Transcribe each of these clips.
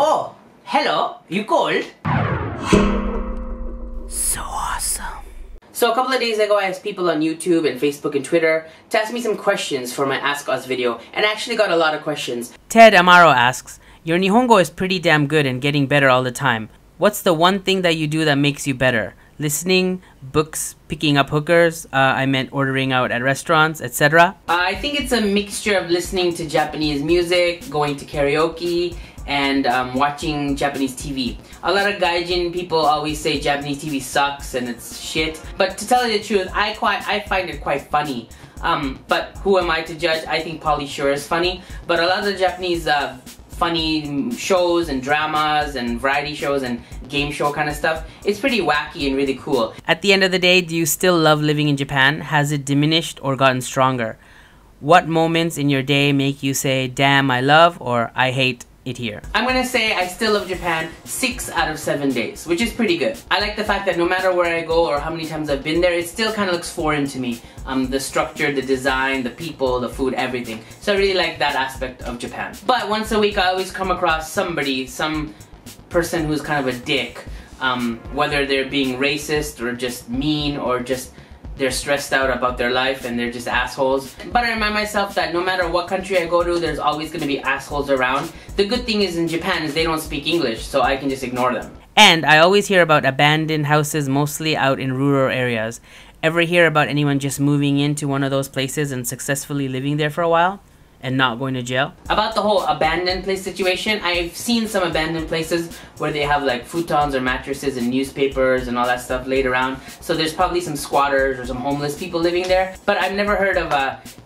Oh, hello, you cold? So awesome. So a couple of days ago I asked people on YouTube and Facebook and Twitter to ask me some questions for my Ask Oz video, and I actually got a lot of questions. Ted Amaro asks, your Nihongo is pretty damn good and getting better all the time. What's the one thing that you do that makes you better? Listening, books, picking up hookers, I meant ordering out at restaurants, etc. I think it's a mixture of listening to Japanese music, going to karaoke, and watching Japanese TV. A lot of gaijin people always say Japanese TV sucks and it's shit, but to tell you the truth, I find it quite funny. But who am I to judge? I think Pauly Shore is funny, but a lot of the Japanese funny shows and dramas and variety shows and game show kind of stuff, it's pretty wacky and really cool. At the end of the day, do you still love living in Japan? Has it diminished or gotten stronger? What moments in your day make you say, damn, I love, or I hate it here? I'm gonna say I still love Japan 6 out of 7 days, which is pretty good. I like the fact that no matter where I go or how many times I've been there, it still kind of looks foreign to me. The structure, the design, the people, the food, everything. So I really like that aspect of Japan. But once a week I always come across somebody, some person who's kind of a dick. Whether they're being racist or just mean or just they're stressed out about their life and they're just assholes. But I remind myself that no matter what country I go to, there's always going to be assholes around. The good thing is in Japan is they don't speak English, so I can just ignore them. And I always hear about abandoned houses mostly out in rural areas. Ever hear about anyone just moving into one of those places and successfully living there for a while? And not going to jail? About the whole abandoned place situation, I've seen some abandoned places where they have like futons or mattresses and newspapers and all that stuff laid around. So there's probably some squatters or some homeless people living there. But I've never heard of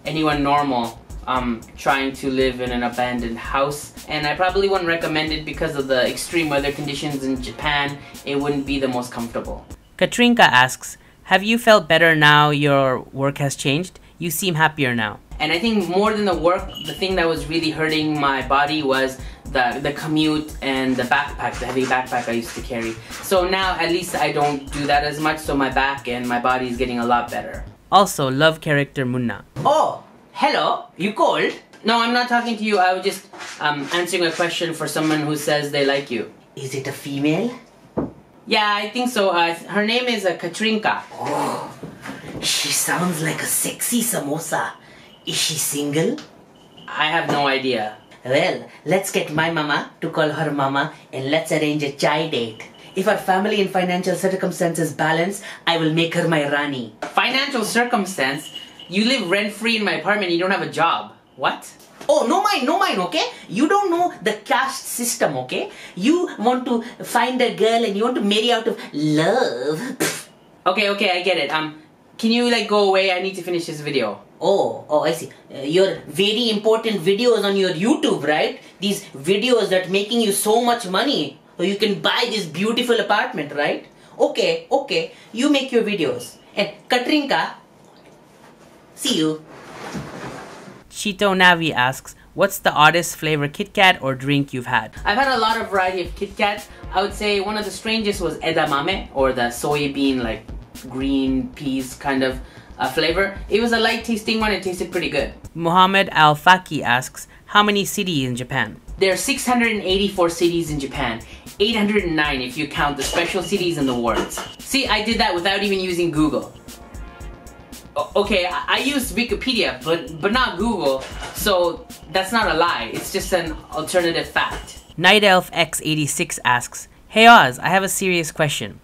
anyone normal trying to live in an abandoned house. And I probably wouldn't recommend it because of the extreme weather conditions in Japan. It wouldn't be the most comfortable. Katrinka asks, have you felt better now your work has changed? You seem happier now. And I think more than the work, the thing that was really hurting my body was the commute and the backpack, the heavy backpack I used to carry. So now at least I don't do that as much, so my back and my body is getting a lot better. Also, love character Munna. Oh, hello, you cold? No, I'm not talking to you, I was just answering a question for someone who says they like you. Is it a female? Yeah, I think so. Her name is Katrinka. Oh, she sounds like a sexy samosa. Is she single? I have no idea. Well, let's get my mama to call her mama and let's arrange a chai date. If our family and financial circumstances balance, I will make her my Rani. Financial circumstance? You live rent-free in my apartment and you don't have a job. What? Oh, no mine, okay? You don't know the caste system, okay? You want to find a girl and you want to marry out of love. Okay, I get it. Can you like go away? I need to finish this video. Oh, I see. Your very important videos on your YouTube, right? These videos that making you so much money. So you can buy this beautiful apartment, right? Okay. You make your videos. And Katrinka, see you. Chito Navi asks, what's the oddest flavor Kit Kat or drink you've had? I've had a lot of variety of Kit Kat. I would say one of the strangest was edamame, or the soybean, like green peas kind of flavor. It was a light tasting one, it tasted pretty good. Muhammad Al-Faki asks, how many cities in Japan? There are 684 cities in Japan, 809 if you count the special cities and the wards. See, I did that without even using Google. Okay, I used Wikipedia, but not Google, so that's not a lie, it's just an alternative fact. Night Elf X86 asks, hey Oz, I have a serious question.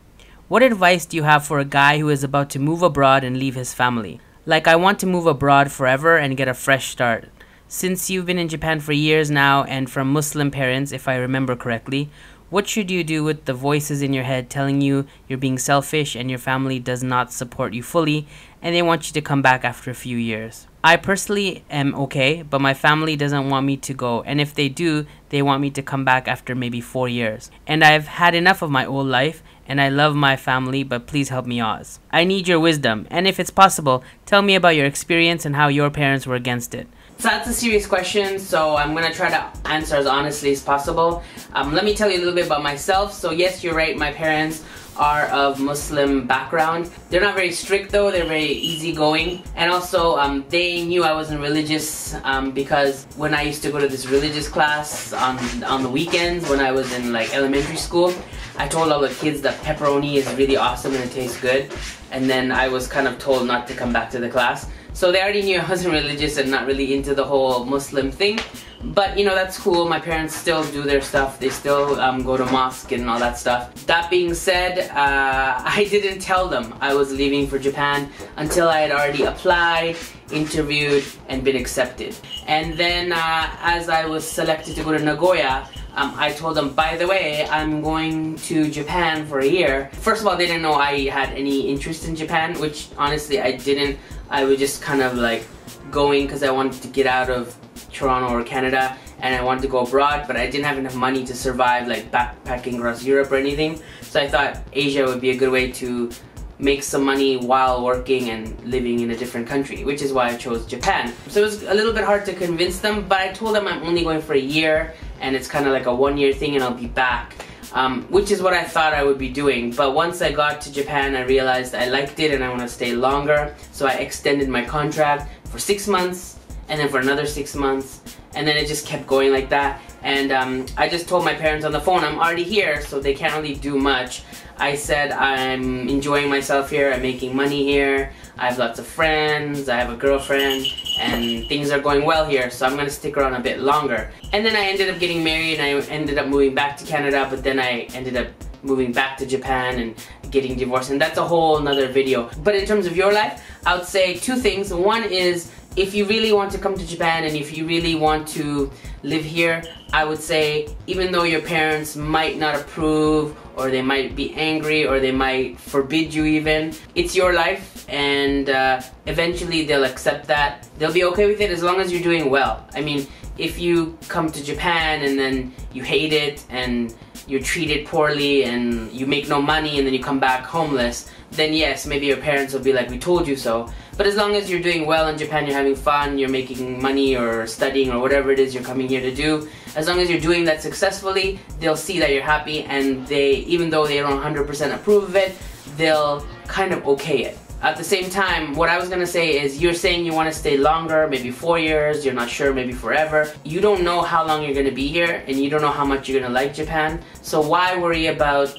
What advice do you have for a guy who is about to move abroad and leave his family? Like, I want to move abroad forever and get a fresh start. Since you've been in Japan for years now and from Muslim parents, if I remember correctly, what should you do with the voices in your head telling you you're being selfish and your family does not support you fully and they want you to come back after a few years? I personally am okay, but my family doesn't want me to go, and if they do, they want me to come back after maybe 4 years. And I've had enough of my old life, and I love my family, but please help me, Oz. I need your wisdom, and if it's possible, tell me about your experience and how your parents were against it. So that's a serious question, so I'm gonna try to answer as honestly as possible. Let me tell you a little bit about myself. So yes, you're right, my parents are of Muslim background. They're not very strict though, they're very easygoing. And also, they knew I wasn't religious because when I used to go to this religious class on the weekends when I was in like elementary school, I told all the kids that pepperoni is really awesome and it tastes good. And then I was kind of told not to come back to the class. So they already knew I wasn't religious and not really into the whole Muslim thing. But you know, that's cool. My parents still do their stuff. They still go to mosque and all that stuff. That being said, I didn't tell them I was leaving for Japan until I had already applied, interviewed, and been accepted. And then as I was selected to go to Nagoya, I told them, by the way, I'm going to Japan for a year. First of all, they didn't know I had any interest in Japan, which honestly I didn't. I was just kind of like going because I wanted to get out of Toronto or Canada and I wanted to go abroad, but I didn't have enough money to survive like backpacking across Europe or anything. So I thought Asia would be a good way to make some money while working and living in a different country, which is why I chose Japan. So it was a little bit hard to convince them, but I told them I'm only going for a year and it's kind of like a one-year thing and I'll be back. Which is what I thought I would be doing. But once I got to Japan, I realized I liked it and I want to stay longer. So I extended my contract for 6 months and then for another 6 months. And then it just kept going like that. And I just told my parents on the phone, I'm already here, so they can't really do much. I said I'm enjoying myself here, I'm making money here, I have lots of friends, I have a girlfriend, and things are going well here, so I'm gonna stick around a bit longer. And then I ended up getting married and I ended up moving back to Canada, but then I ended up moving back to Japan and getting divorced, and that's a whole nother video. But in terms of your life, I would say two things. One is, if you really want to come to Japan and if you really want to live here, I would say, even though your parents might not approve or they might be angry or they might forbid you even, it's your life and eventually they'll accept that. They'll be okay with it as long as you're doing well. I mean, if you come to Japan and then you hate it and you're treated poorly and you make no money and then you come back homeless, then yes, maybe your parents will be like, we told you so. But as long as you're doing well in Japan, you're having fun, you're making money or studying or whatever it is you're coming here to do, as long as you're doing that successfully, they'll see that you're happy, and they, even though they don't 100% approve of it, they'll kind of okay it. At the same time, what I was gonna say is, you're saying you want to stay longer, maybe 4 years, you're not sure, maybe forever. You don't know how long you're gonna be here, and you don't know how much you're gonna like Japan, so why worry about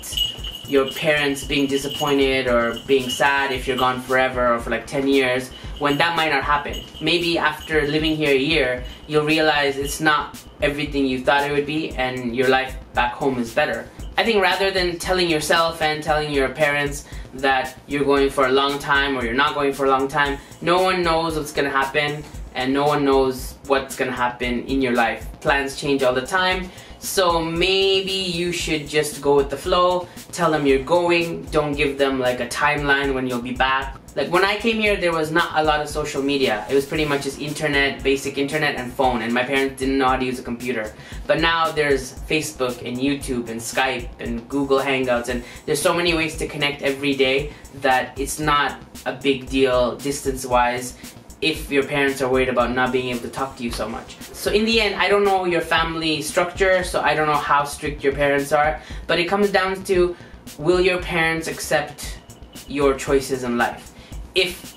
your parents being disappointed or being sad if you're gone forever or for like 10 years when that might not happen. Maybe after living here a year, you'll realize it's not everything you thought it would be and your life back home is better. I think rather than telling yourself and telling your parents that you're going for a long time or you're not going for a long time, no one knows what's gonna happen and no one knows what's gonna happen in your life. Plans change all the time. So maybe you should just go with the flow, tell them you're going, don't give them like a timeline when you'll be back. Like when I came here, there was not a lot of social media. It was pretty much just internet, basic internet and phone, and my parents didn't know how to use a computer. But now there's Facebook and YouTube and Skype and Google Hangouts, and there's so many ways to connect every day that it's not a big deal distance-wise if your parents are worried about not being able to talk to you so much. So in the end, I don't know your family structure, so I don't know how strict your parents are, but it comes down to, will your parents accept your choices in life? If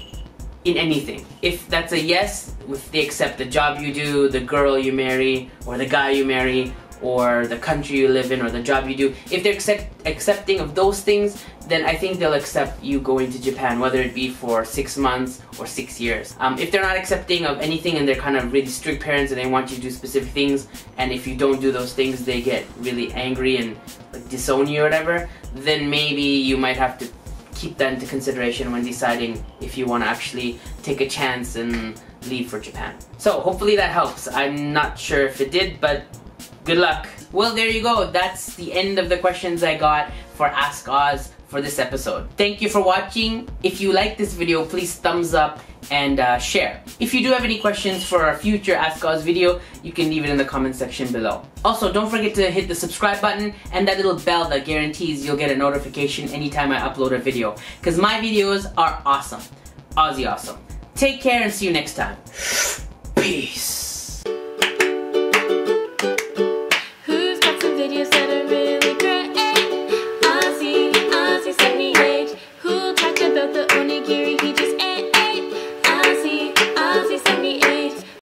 in anything. If that's a yes, if they accept the job you do, the girl you marry, or the guy you marry, or the country you live in, or the job you do, if they're accepting of those things, then I think they'll accept you going to Japan, whether it be for 6 months or 6 years. If they're not accepting of anything and they're kind of really strict parents and they want you to do specific things, and if you don't do those things they get really angry and like disown you or whatever, then maybe you might have to keep that into consideration when deciding if you want to actually take a chance and leave for Japan. So hopefully that helps. I'm not sure if it did, but good luck. Well, there you go. That's the end of the questions I got for Ask Oz for this episode. Thank you for watching. If you like this video, please thumbs up and share. If you do have any questions for a future Ask Oz video, you can leave it in the comment section below. Also, don't forget to hit the subscribe button and that little bell that guarantees you'll get a notification anytime I upload a video, because my videos are awesome. OzzyAwesome. Take care and see you next time. Peace.